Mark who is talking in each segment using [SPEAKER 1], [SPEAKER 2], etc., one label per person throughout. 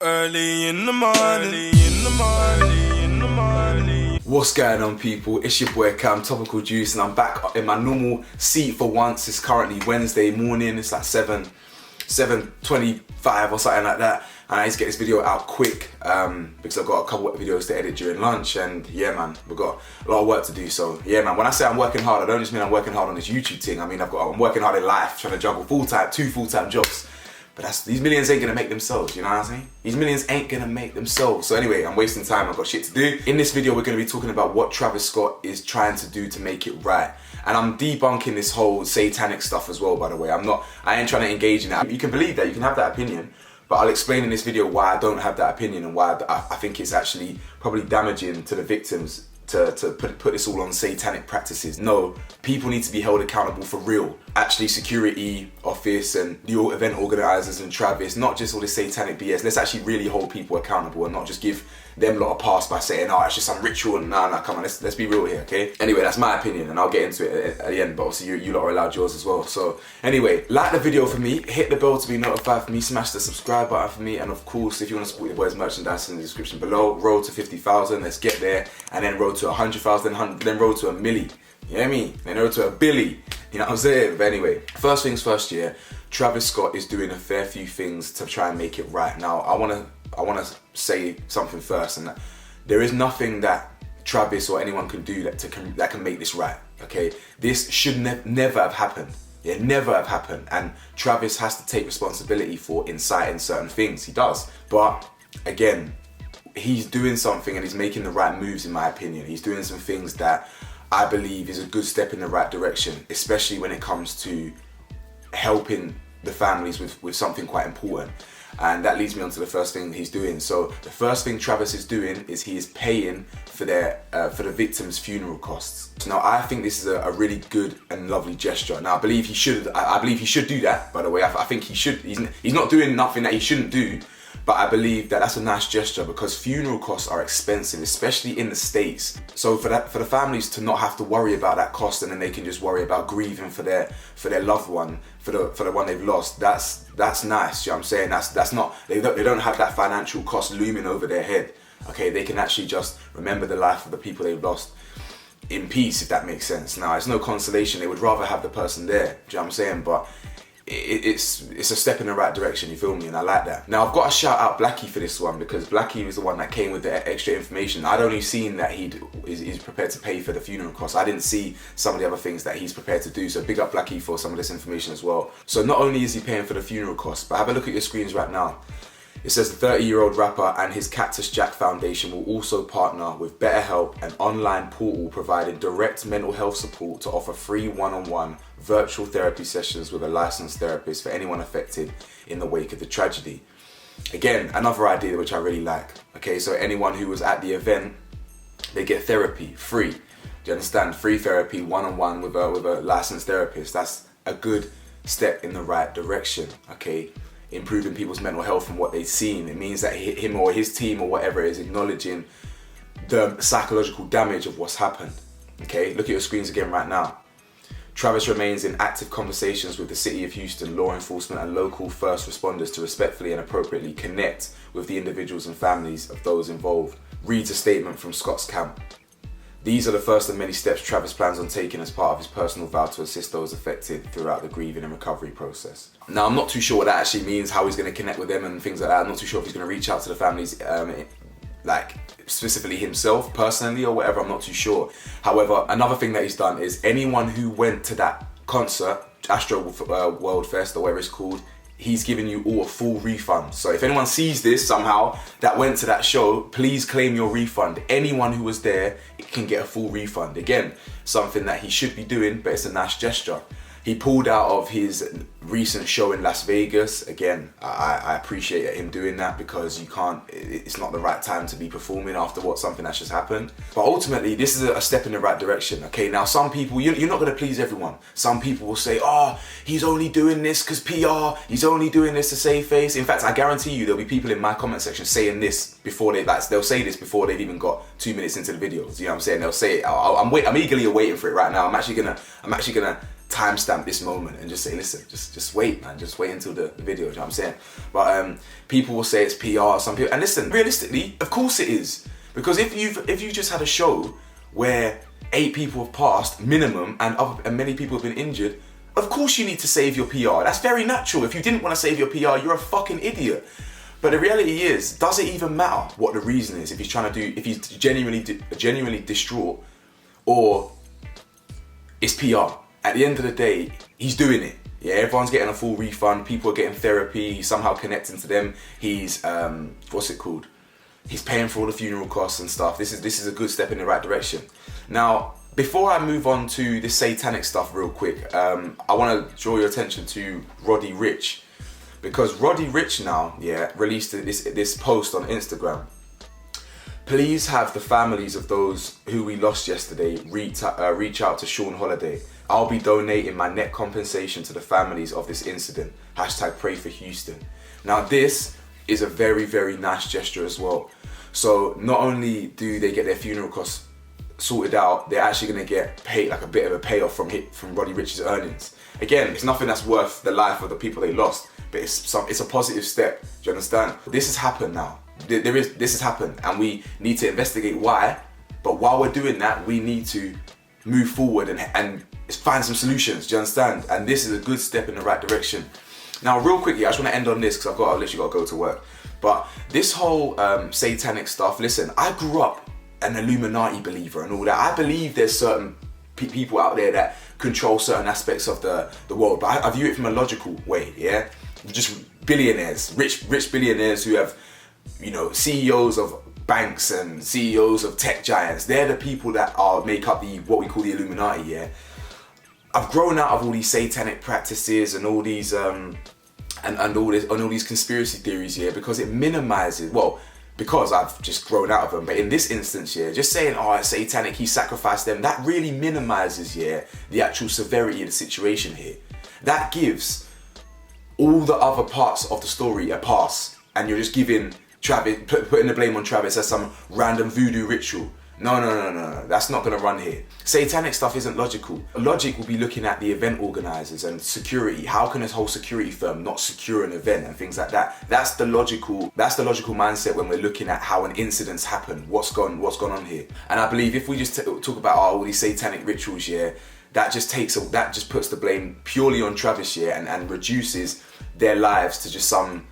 [SPEAKER 1] Early in the morning.
[SPEAKER 2] What's going on, people? It's your boy Cam, Topical Juice, and I'm back in my normal seat for once. It's currently Wednesday morning. It's like 7:25 or something like that. And I need to get this video out quick because I've got a couple of videos to edit during lunch. And yeah, man, we've got a lot of work to do. So yeah, man, when I say I'm working hard, I don't just mean I'm working hard on this YouTube thing. I mean I'm working hard in life, trying to juggle two full-time jobs. But these millions ain't gonna make themselves, you know what I'm saying? These millions ain't gonna make themselves. So anyway, I'm wasting time, I've got shit to do. In this video, we're gonna be talking about what Travis Scott is trying to do to make it right. And I'm debunking this whole satanic stuff as well, by the way. I ain't trying to engage in that. You can believe that, you can have that opinion, but I'll explain in this video why I don't have that opinion and why I think it's actually probably damaging to the victims to put this all on satanic practices. No, people need to be held accountable for real. Actually, security office and the event organizers and Travis, not just all this satanic BS. Let's actually really hold people accountable and not just give them lot a pass by saying, oh, it's just some ritual. And nah, come on, let's be real here, okay? Anyway, that's my opinion and I'll get into it at the end, but obviously you lot are allowed yours as well. So anyway, like the video for me, hit the bell to be notified for me, smash the subscribe button for me, and of course, if you want to support your boys' merchandise in the description below, road to 50,000, let's get there, and then road to 100,000, then road to a milli. You know what I mean? Then road to a billy. You know what I'm saying? But anyway, first things first, yeah, Travis Scott is doing a fair few things to try and make it right. Now, I wanna say something first, and that there is nothing that Travis or anyone can do that can make this right. Okay, this should never have happened. Yeah, never have happened. And Travis has to take responsibility for inciting certain things. He does, but again, he's doing something and he's making the right moves, in my opinion. He's doing some things that I believe is a good step in the right direction, especially when it comes to helping the families with something quite important. And that leads me on to the first thing he's doing. So the first thing Travis is doing is he is paying for the victims' funeral costs. Now I think this is a really good and lovely gesture. Now I believe he should do that, by the way. I think he should. He's not doing nothing that he shouldn't do. But I believe that that's a nice gesture because funeral costs are expensive, especially in the States. So for the families to not have to worry about that cost, and then they can just worry about grieving for their loved one, for the one they've lost. That's nice. You know what I'm saying? That's not, they don't have that financial cost looming over their head. Okay, they can actually just remember the life of the people they've lost in peace, if that makes sense. Now it's no consolation. They would rather have the person there. Do you know what I'm saying? But it's a step in the right direction, you feel me? And I like that. Now I've got to shout out Blackie for this one because Blackie was the one that came with the extra information. I'd only seen that he's prepared to pay for the funeral costs. I didn't see some of the other things that he's prepared to do. So big up Blackie for some of this information as well. So not only is he paying for the funeral costs, but have a look at your screens right now. It says the 30-year-old rapper and his Cactus Jack Foundation will also partner with BetterHelp, an online portal providing direct mental health support to offer free one-on-one virtual therapy sessions with a licensed therapist for anyone affected in the wake of the tragedy. Again, another idea which I really like. Okay, so anyone who was at the event, they get therapy free. Do you understand? Free therapy one-on-one with a licensed therapist. That's a good step in the right direction. Okay. Improving people's mental health from what they've seen. It means that him or his team or whatever is acknowledging the psychological damage of what's happened. Okay, look at your screens again right now. Travis remains in active conversations with the City of Houston, law enforcement and local first responders to respectfully and appropriately connect with the individuals and families of those involved. Reads a statement from Scott's camp. These are the first of many steps Travis plans on taking as part of his personal vow to assist those affected throughout the grieving and recovery process. Now, I'm not too sure what that actually means, how he's going to connect with them and things like that. I'm not too sure if he's going to reach out to the families, like specifically himself, personally, or whatever. I'm not too sure. However, another thing that he's done is anyone who went to that concert, Astro World Fest or whatever it's called, he's giving you all a full refund. So if anyone sees this somehow that went to that show, please claim your refund. Anyone who was there can get a full refund. Again, something that he should be doing, but it's a nice gesture. He pulled out of his recent show in Las Vegas. Again, I appreciate him doing that because it's not the right time to be performing after something that's just happened. But ultimately, this is a step in the right direction. Okay, now some people, you're not going to please everyone. Some people will say, oh, he's only doing this because PR, he's only doing this to save face. In fact, I guarantee you there'll be people in my comment section saying this before they'll say this before they've even got 2 minutes into the videos. You know what I'm saying? They'll say it. I'm eagerly awaiting for it right now. I'm actually gonna timestamp this moment and just say, listen, just wait, man, just wait until the video, you know what I'm saying? But people will say it's PR, some people, and listen, realistically, of course it is. Because if you just had a show where 8 people have passed, minimum, and many people have been injured, of course you need to save your PR. That's very natural. If you didn't want to save your PR, you're a fucking idiot. But the reality is, does it even matter what the reason is? If he's genuinely distraught, or it's PR. At the end of the day, he's doing it. Yeah, everyone's getting a full refund. People are getting therapy. He's somehow connecting to them. He's what's it called? He's paying for all the funeral costs and stuff. This is a good step in the right direction. Now, before I move on to this satanic stuff real quick, I want to draw your attention to Roddy Ricch. Because Roddy Ricch now, yeah, released this post on Instagram. Please have the families of those who we lost yesterday reach out to Sean Holiday. I'll be donating my net compensation to the families of this incident. Hashtag pray for Houston. Now this is a very, very nice gesture as well. So not only do they get their funeral costs sorted out, they're actually going to get paid, like a bit of a payoff from Roddy Ricch's earnings. Again, it's nothing that's worth the life of the people they lost, but it's a positive step. Do you understand? This has happened now. This has happened, and we need to investigate why. But while we're doing that, we need to move forward and find some solutions. Do you understand? And this is a good step in the right direction. Now, real quickly, I just want to end on this because I've literally got to go to work. But this whole satanic stuff. Listen, I grew up an Illuminati believer and all that. I believe there's certain people out there that control certain aspects of the world, but I view it from a logical way. Yeah, just billionaires, rich billionaires who have, you know, CEOs of banks and CEOs of tech giants. They're the people that make up what we call the Illuminati. Yeah, I've grown out of all these satanic practices and all these and all these conspiracy theories here, because it minimizes, well, because I've just grown out of them. But in this instance, yeah, just saying, oh, it's satanic, he sacrificed them, that really minimizes, yeah, the actual severity of the situation here. That gives all the other parts of the story a pass, and you're just giving Travis, putting the blame on Travis as some random voodoo ritual. No, that's not gonna run here. Satanic stuff isn't logical. Logic will be looking at the event organizers and security. How can this whole security firm not secure an event and things like that? That's the logical mindset when we're looking at how an incident's happened, what's gone on here. And I believe if we just talk about all these satanic rituals, yeah, that just puts the blame purely on Travis, yeah, and reduces their lives to just some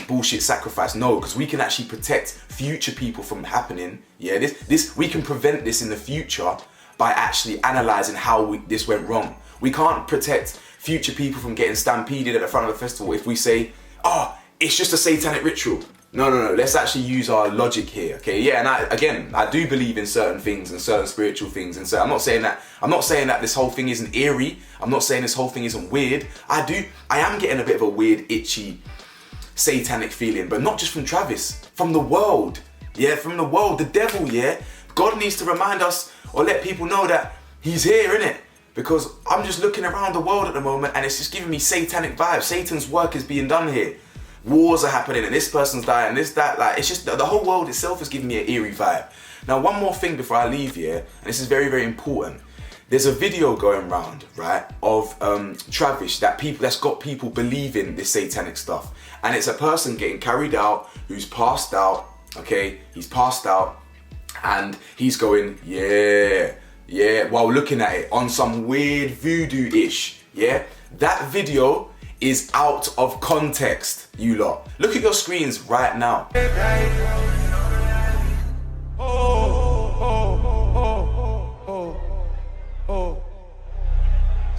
[SPEAKER 2] bullshit sacrifice. No, because we can actually protect future people from happening. Yeah, this we can prevent this in the future by actually analysing how this went wrong. We can't protect future people from getting stampeded at the front of a festival if we say, oh, it's just a satanic ritual. No, let's actually use our logic here, okay? Yeah, and I do believe in certain things and certain spiritual things, and so I'm not saying that this whole thing isn't eerie. I'm not saying this whole thing isn't weird. I am getting a bit of a weird, itchy, satanic feeling, but not just from Travis, from the world. Yeah, from the world, the devil, yeah. God needs to remind us or let people know that he's here, innit? Because I'm just looking around the world at the moment and it's just giving me satanic vibes. Satan's work is being done here. Wars are happening and this person's dying, this, that, like, it's just the whole world itself is giving me an eerie vibe. Now, one more thing before I leave here, and this is very, very important. There's a video going around, right, of Travis that's got people believing this satanic stuff. And it's a person getting carried out who's passed out, okay? He's passed out and he's going, yeah, while looking at it on some weird voodoo-ish, yeah? That video is out of context, you lot. Look at your screens right now.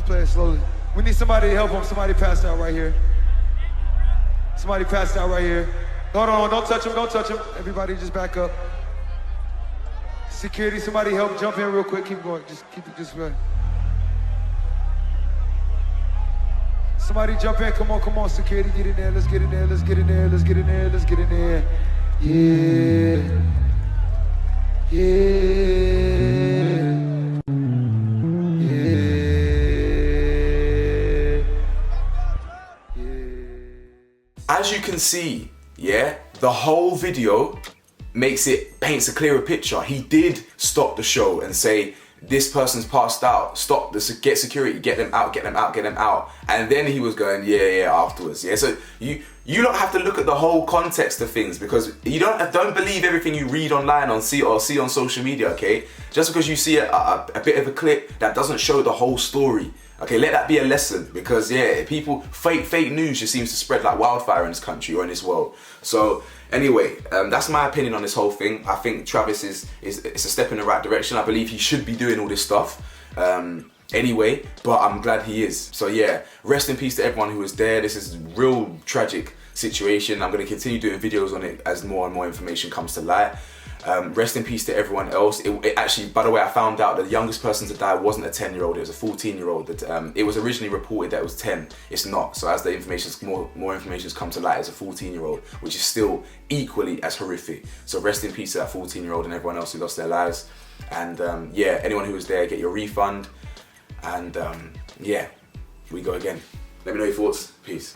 [SPEAKER 3] Play it slowly. We need somebody to help him. Somebody passed out right here. Somebody passed out right here. Hold on, don't touch him. Everybody just back up. Security, somebody help jump in real quick. Keep going, just right. Somebody jump in, come on, security, get in there. Let's get in there. Yeah.
[SPEAKER 2] As you can see, yeah, the whole video paints a clearer picture. He did stop the show and say, this person's passed out, stop this, get security, get them out, get them out, get them out. And then he was going, yeah, afterwards. Yeah, so you don't have to look at the whole context of things, because you don't believe everything you read online or see on social media, okay? Just because you see a bit of a clip, that doesn't show the whole story. Okay, let that be a lesson, because yeah, fake news just seems to spread like wildfire in this country or in this world. So anyway, that's my opinion on this whole thing. I think Travis is a step in the right direction. I believe he should be doing all this stuff anyway, but I'm glad he is. So yeah, rest in peace to everyone who was there. This is a real tragic situation. I'm going to continue doing videos on it as more and more information comes to light. Rest in peace to everyone else. It actually, by the way, I found out that the youngest person to die wasn't a 10-year-old, it was a 14-year-old. It was originally reported that it was 10. It's not. So as the more information has come to light, it's a 14-year-old, which is still equally as horrific. So rest in peace to that 14-year-old and everyone else who lost their lives. And yeah, anyone who was there, get your refund. And yeah, we go again. Let me know your thoughts. Peace.